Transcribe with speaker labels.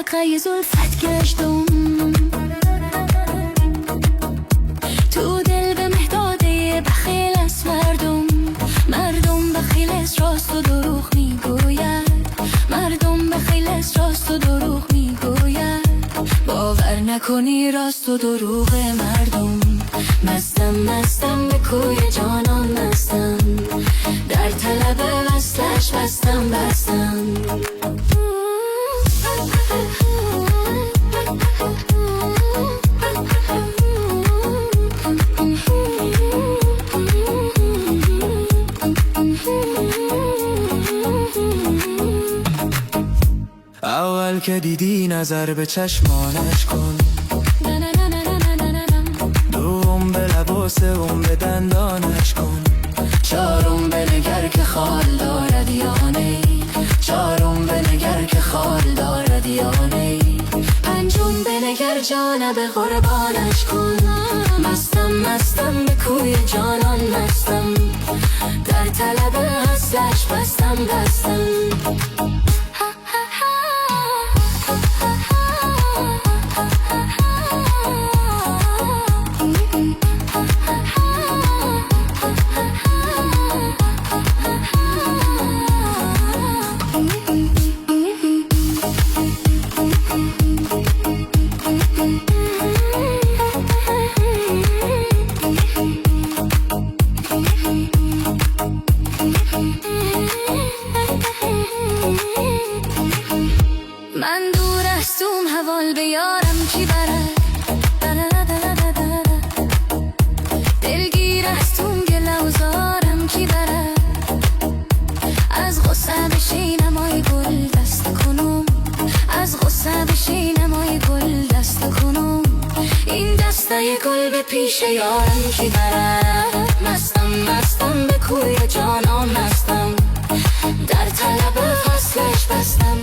Speaker 1: حلقه زلفت گشتم، تو دل به مهداده بخیل است مردم. مردم بخیل است، راست و دروغ میگوید. مردم بخیل است، راست و دروغ میگوید. باور نکنی راست و دروغ مردم. مستم مستم به کوی جانان مستم، در طلب وصلش بستم بستم.
Speaker 2: اول که دیدی نظر به چشمانش کن، دوم به لب و سوم به دندانش کن.
Speaker 1: چارم بنگر که خال دارد یا نی، چارم بنگر که خال دارد یا نی. پنجم بنگر جانب قربانش کن. مستم مستم به کوی جانان مستم، در طلب وصلش بستم بستم. من دور هستم حوال به یارم کی برد، دلگیر هستم گله و زارم کی برد. از غصه بشینم آی گل دست کنم، از غصه بشینم آی گل دست کنم. این دسته گل به پیش یارم کی برد. مستم مستم به کوی جانان مستم، در طلب فصلش بستم.